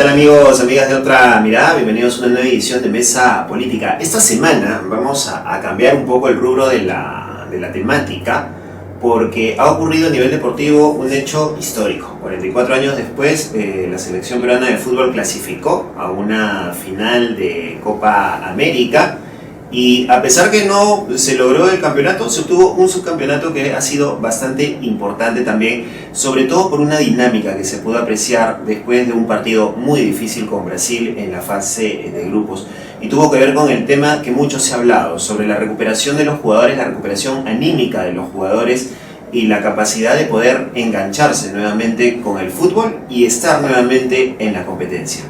tal amigos, amigas de Otra Mirada? Bienvenidos a una nueva edición de Mesa Política. Esta semana vamos a cambiar un poco el rubro de la temática, porque ha ocurrido a nivel deportivo un hecho histórico. 44 años después, la selección peruana de fútbol clasificó a una final de Copa América. Y a pesar que no se logró el campeonato, se obtuvo un subcampeonato que ha sido bastante importante también, sobre todo por una dinámica que se pudo apreciar después de un partido muy difícil con Brasil en la fase de grupos. Y tuvo que ver con el tema que mucho se ha hablado, sobre la recuperación de los jugadores, la recuperación anímica de los jugadores y la capacidad de poder engancharse nuevamente con el fútbol y estar nuevamente en la competencia.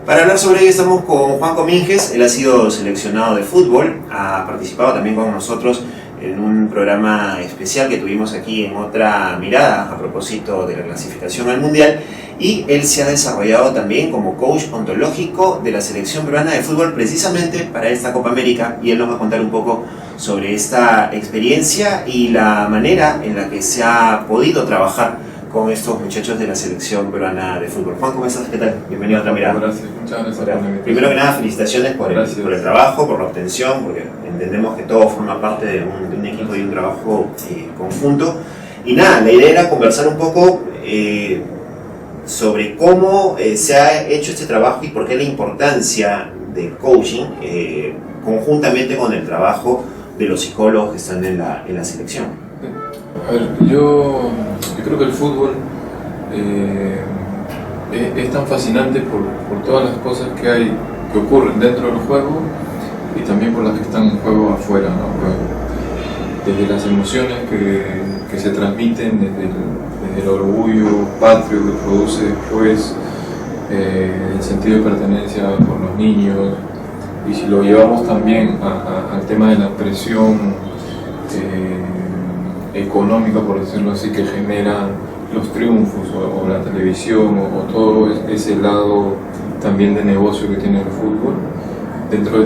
Para hablar sobre ello estamos con Juan Comínguez. Él ha sido seleccionado de fútbol, ha participado también con nosotros en un programa especial que tuvimos aquí en Otra Mirada a propósito de la clasificación al Mundial, y él se ha desarrollado también como coach ontológico de la selección peruana de fútbol precisamente para esta Copa América, y él nos va a contar un poco sobre esta experiencia y la manera en la que se ha podido trabajar con estos muchachos de la selección peruana de fútbol. Juan, ¿cómo estás? ¿Qué tal? Bienvenido a Otra Mirada. Gracias, muchas gracias. Primero que nada, felicitaciones por el trabajo, por la obtención, porque entendemos que todo forma parte de un equipo y un trabajo conjunto. Y nada, la idea era conversar un poco sobre cómo se ha hecho este trabajo y por qué la importancia del coaching conjuntamente con el trabajo de los psicólogos que están en la selección. A ver, yo creo que el fútbol es tan fascinante por todas las cosas que ocurren dentro del juego y también por las que están en juego afuera, ¿no? Desde las emociones que se transmiten, desde el orgullo patrio que produce después, el sentido de pertenencia por los niños, y si lo llevamos también al tema de la presión económica, por decirlo así, que generan los triunfos o la televisión o todo ese lado también de negocio que tiene el fútbol. Dentro de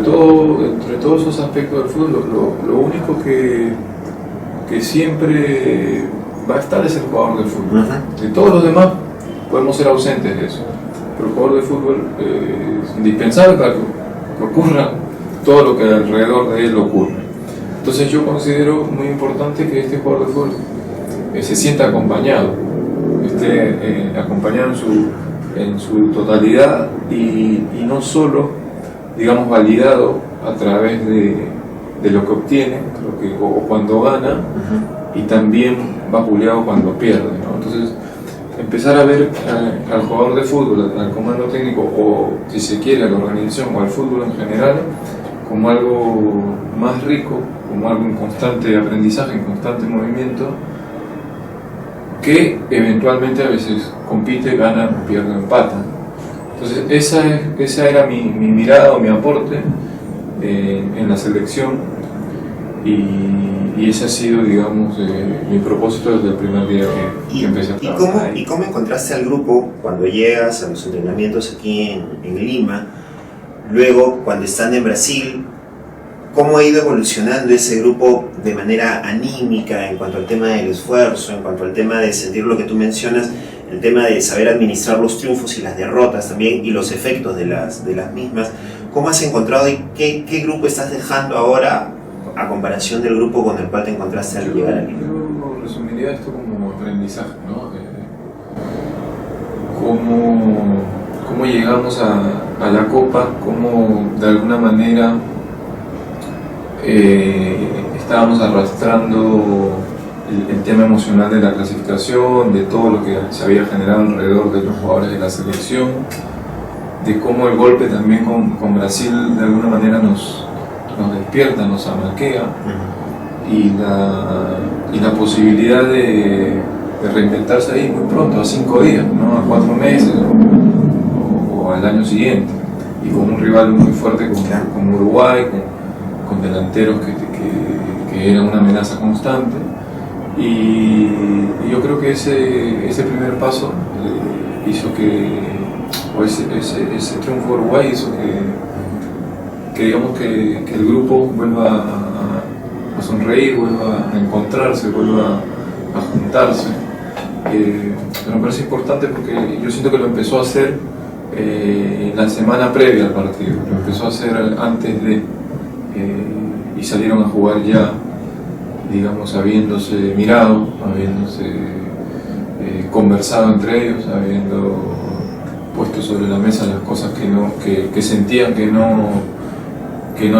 todos esos aspectos del fútbol, lo único que siempre va a estar es el jugador de fútbol. De todos los demás podemos ser ausentes de eso, pero el jugador de fútbol es indispensable para que ocurra todo lo que alrededor de él ocurre. Entonces yo considero muy importante que este jugador de fútbol se sienta acompañado, esté acompañado en su totalidad y no solo, digamos, validado a través de lo que obtiene o cuando gana, y también vapuleado cuando pierde, ¿no? Entonces empezar a ver al jugador de fútbol, al comando técnico, o si se quiere a la organización o al fútbol en general, como algo más rico, como algo en constante aprendizaje, en constante movimiento, que eventualmente a veces compite, gana, pierde, empata. Entonces esa era mi mirada o mi aporte en la selección, y ese ha sido, digamos, mi propósito desde el primer día que empecé a trabajar. ¿Y cómo encontraste al grupo cuando llegas a los entrenamientos aquí en Lima? Luego, cuando están en Brasil, ¿cómo ha ido evolucionando ese grupo de manera anímica en cuanto al tema del esfuerzo, en cuanto al tema de sentir lo que tú mencionas, el tema de saber administrar los triunfos y las derrotas también, y los efectos de las mismas? ¿Cómo has encontrado y qué grupo estás dejando ahora a comparación del grupo con el cual te encontraste al llegar aquí? Yo resumiría esto como aprendizaje, ¿no? Cómo llegamos a la Copa, cómo de alguna manera estábamos arrastrando el tema emocional de la clasificación, de todo lo que se había generado alrededor de los jugadores de la selección, de cómo el golpe también con Brasil de alguna manera nos despierta, nos amaquea, y la posibilidad de reinventarse ahí muy pronto, a 5 días, ¿no? A 4 meses o al año siguiente, y con un rival muy fuerte como Uruguay, con delanteros que eran una amenaza constante, y yo creo que ese primer paso hizo ese triunfo de Uruguay hizo que digamos que el grupo vuelva a sonreír, vuelva a encontrarse, vuelva a juntarse. Pero me parece importante porque yo siento que lo empezó a hacer la semana previa al partido. Lo empezó a hacer antes de, y salieron a jugar ya, digamos, habiéndose mirado, habiéndose conversado entre ellos, habiendo puesto sobre la mesa las cosas que sentían que no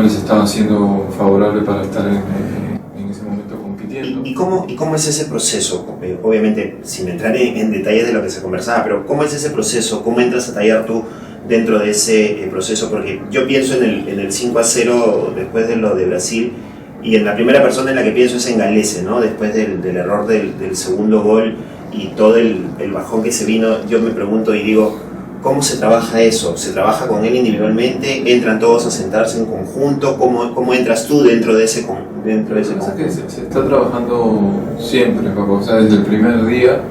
les estaba siendo favorable para estar en ese momento compitiendo. ¿Y cómo es ese proceso? Obviamente, sin entrar en detalles de lo que se conversaba, pero ¿cómo es ese proceso? ¿Cómo entras a tallar tú dentro de ese proceso? Porque yo pienso en el 5-0 después de lo de Brasil, y en la primera persona en la que pienso es en Galese, ¿no? Después del error del segundo gol y todo el bajón que se vino, yo me pregunto y digo, ¿cómo se trabaja eso? ¿Se trabaja con él individualmente? ¿Entran todos a sentarse en conjunto? ¿Cómo entras tú dentro de ese conjunto? Que se está trabajando siempre, Paco, o sea, desde el primer día,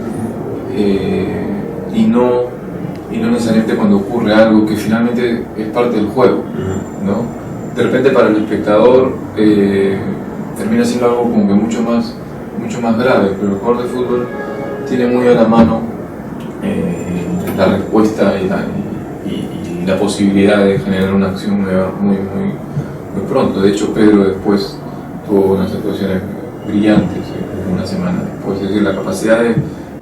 y no necesariamente cuando ocurre algo que finalmente es parte del juego, ¿no? De repente para el espectador termina siendo algo como que mucho más grave, pero el jugador de fútbol tiene muy a la mano la respuesta y la posibilidad de generar una acción nueva muy pronto. De hecho, Pedro después tuvo unas actuaciones brillantes una semana después, es decir, la capacidad de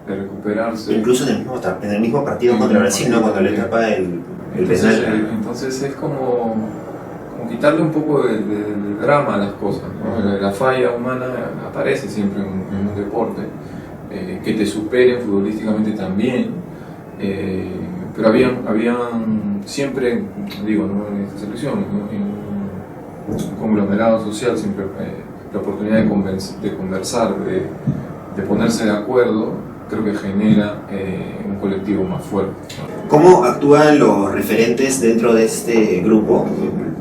recuperarse. Incluso en el mismo partido contra Brasil, ¿no? Cuando le tapa el penal. Entonces es como quitarle un poco de drama a las cosas, ¿no? La falla humana aparece siempre en un deporte, que te supere futbolísticamente también, pero habían siempre, digo, ¿no? En esta selección, ¿no? En un conglomerado social siempre la oportunidad de conversar, de ponerse de acuerdo, creo que genera un colectivo más fuerte. ¿Cómo actúan los referentes dentro de este grupo?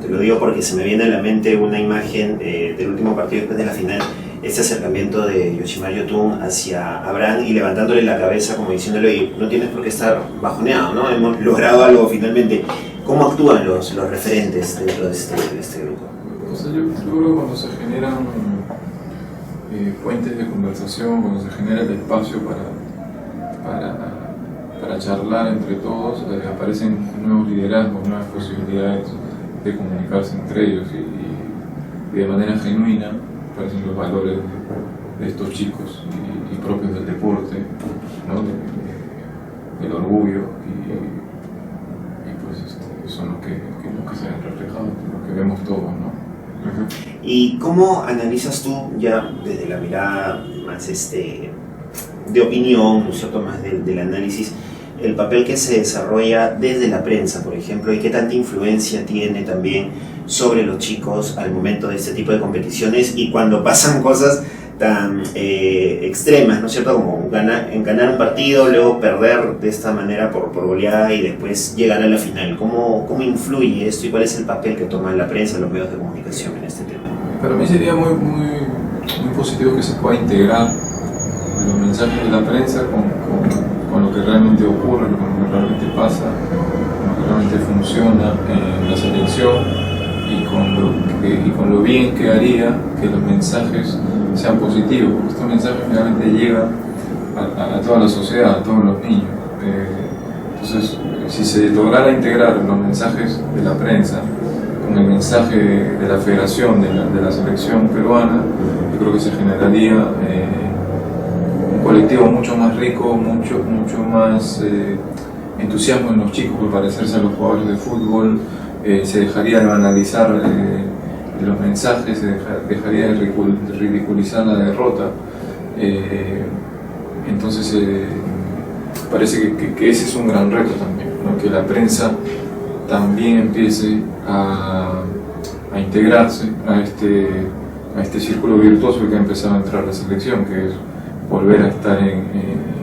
Te lo digo porque se me viene a la mente una imagen del último partido después de la final, este acercamiento de Yoshimar Yotun hacia Abraham y levantándole la cabeza como diciéndole, no tienes por qué estar bajoneado, ¿no? Hemos logrado algo finalmente. ¿Cómo actúan los referentes dentro de este grupo? O sea, yo creo que cuando se generan puentes de conversación, cuando se genera el espacio para charlar entre todos, aparecen nuevos liderazgos, nuevas posibilidades de comunicarse entre ellos y de manera genuina aparecen los valores de estos chicos y propios del deporte, ¿no? Del orgullo y pues son los que se ven reflejados, lo que vemos todos, ¿no? ¿Y cómo analizas tú, ya desde la mirada más de opinión, ¿no es cierto?, más del análisis, el papel que se desarrolla desde la prensa, por ejemplo, y qué tanta influencia tiene también sobre los chicos al momento de este tipo de competiciones y cuando pasan cosas tan extremas, ¿no es cierto?, como ganar un partido, luego perder de esta manera por goleada y después llegar a la final? ¿Cómo influye esto y cuál es el papel que toman la prensa, los medios de comunicación en este tema? Para mí sería muy positivo que se pueda integrar los mensajes de la prensa con lo que realmente ocurre, con lo que realmente pasa, con lo que realmente funciona en la selección y con lo bien que haría que los mensajes sean positivos, porque estos mensajes finalmente llegan a toda la sociedad, a todos los niños. Entonces, si se lograra integrar los mensajes de la prensa con el mensaje de la federación, de la selección peruana, yo creo que se generaría un colectivo mucho más rico, mucho más entusiasmo en los chicos por parecerse a los jugadores de fútbol, se dejaría de banalizar los mensajes, se dejaría de ridiculizar la derrota. Entonces parece que ese es un gran reto también, ¿no? Que la prensa también empiece a integrarse a este círculo virtuoso que ha empezado a entrar la selección, que es volver a estar en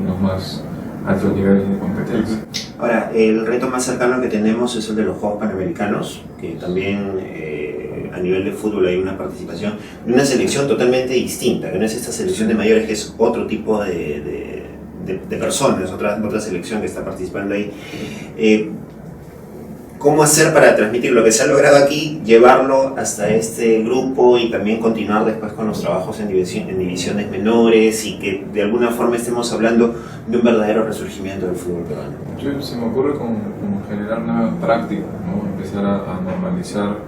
los más altos niveles de competencia. Ahora, el reto más cercano que tenemos es el de los Juegos Panamericanos, que también a nivel de fútbol hay una participación de una selección totalmente distinta, que no es esta selección de mayores, que es otro tipo de personas, otra selección que está participando ahí. ¿Cómo hacer para transmitir lo que se ha logrado aquí, llevarlo hasta este grupo y también continuar después con los trabajos en divisiones menores y que de alguna forma estemos hablando de un verdadero resurgimiento del fútbol peruano? Se me ocurre como generar nuevas prácticas, ¿no? Empezar a normalizar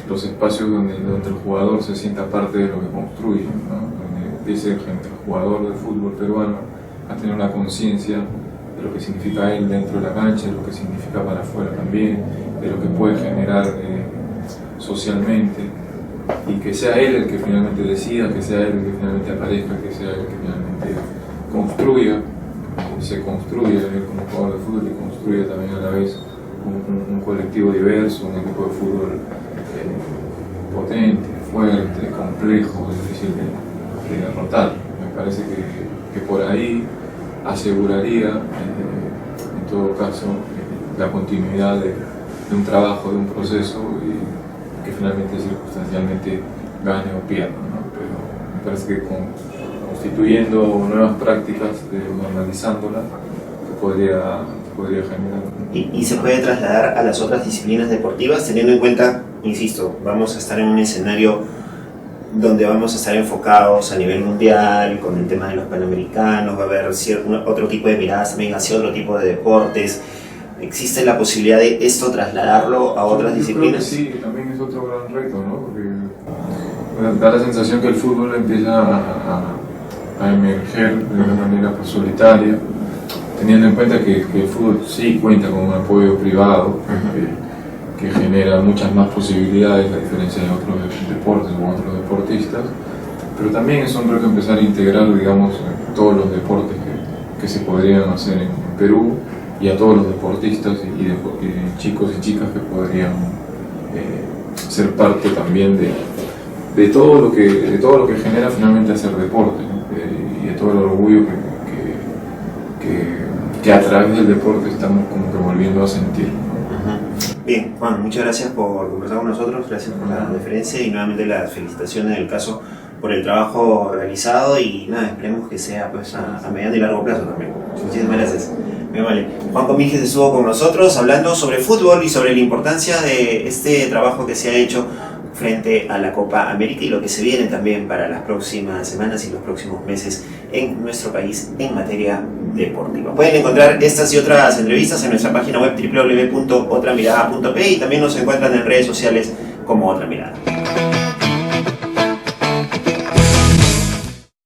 los espacios donde el jugador se sienta parte de lo que construye, ¿no? Donde empiece el jugador del fútbol peruano a tener una conciencia de lo que significa él dentro de la cancha, de lo que significa para afuera también, de lo que puede generar socialmente, y que sea él el que finalmente decida, que sea él el que finalmente aparezca, que sea él el que finalmente construya, se construye como jugador de fútbol y construya también a la vez un colectivo diverso, un equipo de fútbol potente, fuerte, complejo, difícil de derrotar. Me parece que por ahí aseguraría, en todo caso, la continuidad de un trabajo, de un proceso, y que finalmente circunstancialmente gane o pierda, ¿no? Pero me parece que constituyendo nuevas prácticas, normalizándolas, podría generar. ¿Y se puede trasladar a las otras disciplinas deportivas, teniendo en cuenta, insisto, vamos a estar en un escenario donde vamos a estar enfocados a nivel mundial, con el tema de los panamericanos, va a haber otro tipo de miradas también hacia otro tipo de deportes? ¿Existe la posibilidad de esto trasladarlo a otras disciplinas? Creo que sí, también es otro gran reto, ¿no? Porque da la sensación que el fútbol empieza a emerger de una manera solitaria, teniendo en cuenta que el fútbol sí cuenta con un apoyo privado que genera muchas más posibilidades, a diferencia de otros deportes o otros deportistas, pero también es un reto empezar a integrar, digamos, todos los deportes que se podrían hacer en Perú, y a todos los deportistas y chicos y chicas que podrían ser parte también de todo lo que genera finalmente hacer deporte, ¿no? Y de todo el orgullo que a través del deporte estamos como que volviendo a sentir, ¿no? Bien, Juan, muchas gracias por conversar con nosotros, gracias por la deferencia y nuevamente las felicitaciones del caso por el trabajo realizado, y nada, esperemos que sea pues a mediano y largo plazo también. Muchísimas gracias. Bien, vale. Juan Comínguez estuvo con nosotros hablando sobre fútbol y sobre la importancia de este trabajo que se ha hecho frente a la Copa América y lo que se viene también para las próximas semanas y los próximos meses en nuestro país en materia deportiva. Pueden encontrar estas y otras entrevistas en nuestra página web www.otramirada.pe, y también nos encuentran en redes sociales como Otra Mirada.